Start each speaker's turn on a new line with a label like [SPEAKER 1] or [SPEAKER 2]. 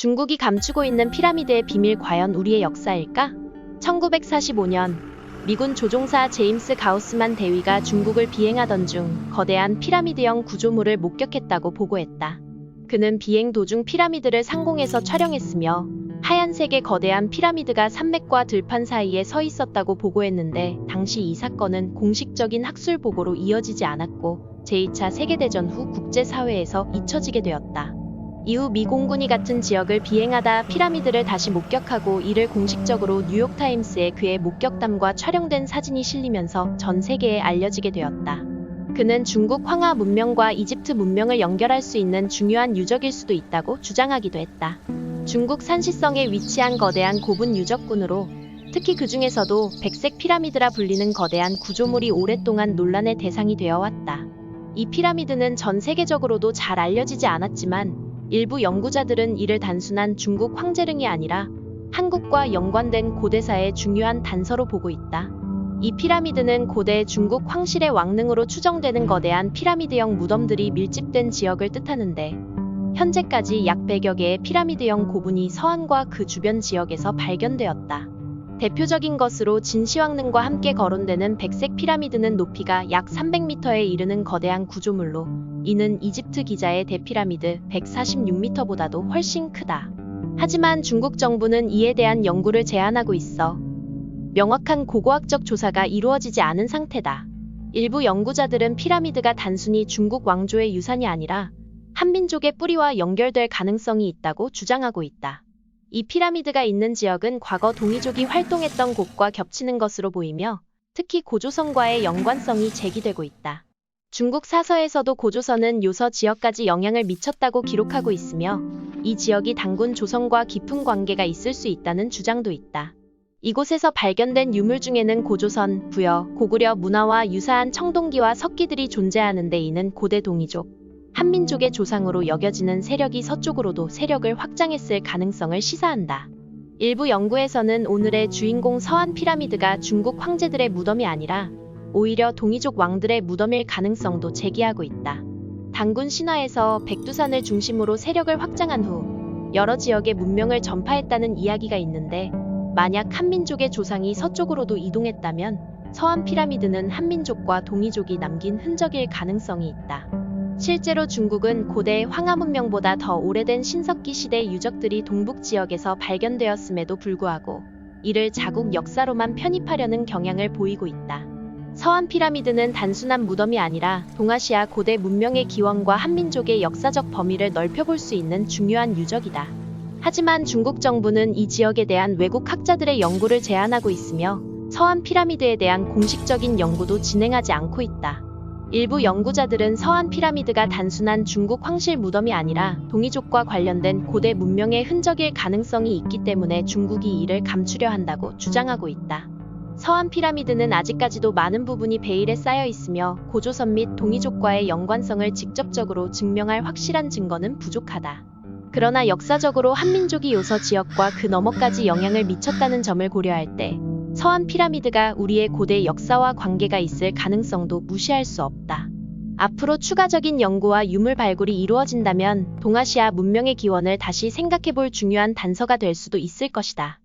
[SPEAKER 1] 중국이 감추고 있는 피라미드의 비밀 과연 우리의 역사일까? 1945년 미군 조종사 제임스 가우스만 대위가 중국을 비행하던 중 거대한 피라미드형 구조물을 목격했다고 보고했다. 그는 비행 도중 피라미드를 상공에서 촬영했으며 하얀색의 거대한 피라미드가 산맥과 들판 사이에 서 있었다고 보고했는데, 당시 이 사건은 공식적인 학술 보고로 이어지지 않았고 제2차 세계대전 후 국제사회에서 잊혀지게 되었다. 이후 미 공군이 같은 지역을 비행하다 피라미드를 다시 목격하고 이를 공식적으로 뉴욕타임스에 그의 목격담과 촬영된 사진이 실리면서 전 세계에 알려지게 되었다. 그는 중국 황하 문명과 이집트 문명을 연결할 수 있는 중요한 유적일 수도 있다고 주장하기도 했다. 중국 산시성에 위치한 거대한 고분 유적군으로, 특히 그 중에서도 백색 피라미드라 불리는 거대한 구조물이 오랫동안 논란의 대상이 되어 왔다. 이 피라미드는 전 세계적으로도 잘 알려지지 않았지만 일부 연구자들은 이를 단순한 중국 황제릉이 아니라 한국과 연관된 고대사의 중요한 단서로 보고 있다. 이 피라미드는 고대 중국 황실의 왕릉으로 추정되는 거대한 피라미드형 무덤들이 밀집된 지역을 뜻하는데, 현재까지 약 100여 개의 피라미드형 고분이 서안과 그 주변 지역에서 발견되었다. 대표적인 것으로 진시황릉과 함께 거론되는 백색 피라미드는 높이가 약 300m에 이르는 거대한 구조물로, 이는 이집트 기자의 대피라미드 146m보다도 훨씬 크다. 하지만 중국 정부는 이에 대한 연구를 제한하고 있어 명확한 고고학적 조사가 이루어지지 않은 상태다. 일부 연구자들은 피라미드가 단순히 중국 왕조의 유산이 아니라 한민족의 뿌리와 연결될 가능성이 있다고 주장하고 있다. 이 피라미드가 있는 지역은 과거 동이족이 활동했던 곳과 겹치는 것으로 보이며, 특히 고조선과의 연관성이 제기되고 있다. 중국 사서에서도 고조선은 요서 지역까지 영향을 미쳤다고 기록하고 있으며, 이 지역이 단군 조선과 깊은 관계가 있을 수 있다는 주장도 있다. 이곳에서 발견된 유물 중에는 고조선, 부여, 고구려 문화와 유사한 청동기와 석기들이 존재하는데, 이는 고대 동이족, 한민족의 조상으로 여겨지는 세력이 서쪽으로도 세력을 확장했을 가능성을 시사한다. 일부 연구에서는 오늘의 주인공 서안 피라미드가 중국 황제들의 무덤이 아니라 오히려 동이족 왕들의 무덤일 가능성도 제기하고 있다. 단군 신화에서 백두산을 중심으로 세력을 확장한 후 여러 지역의 문명을 전파했다는 이야기가 있는데, 만약 한민족의 조상이 서쪽으로도 이동했다면 서안 피라미드는 한민족과 동이족이 남긴 흔적일 가능성이 있다. 실제로 중국은 고대 황하 문명보다 더 오래된 신석기 시대 유적들이 동북 지역에서 발견되었음에도 불구하고 이를 자국 역사로만 편입하려는 경향을 보이고 있다. 서안 피라미드는 단순한 무덤이 아니라 동아시아 고대 문명의 기원과 한민족의 역사적 범위를 넓혀볼 수 있는 중요한 유적이다. 하지만 중국 정부는 이 지역에 대한 외국 학자들의 연구를 제한하고 있으며, 서안 피라미드에 대한 공식적인 연구도 진행하지 않고 있다. 일부 연구자들은 서안 피라미드가 단순한 중국 황실 무덤이 아니라 동이족과 관련된 고대 문명의 흔적일 가능성이 있기 때문에 중국이 이를 감추려 한다고 주장하고 있다. 서안 피라미드는 아직까지도 많은 부분이 베일에 쌓여 있으며 고조선 및 동이족과의 연관성을 직접적으로 증명할 확실한 증거는 부족하다. 그러나 역사적으로 한민족이 요서 지역과 그 너머까지 영향을 미쳤다는 점을 고려할 때 서안 피라미드가 우리의 고대 역사와 관계가 있을 가능성도 무시할 수 없다. 앞으로 추가적인 연구와 유물 발굴이 이루어진다면 동아시아 문명의 기원을 다시 생각해볼 중요한 단서가 될 수도 있을 것이다.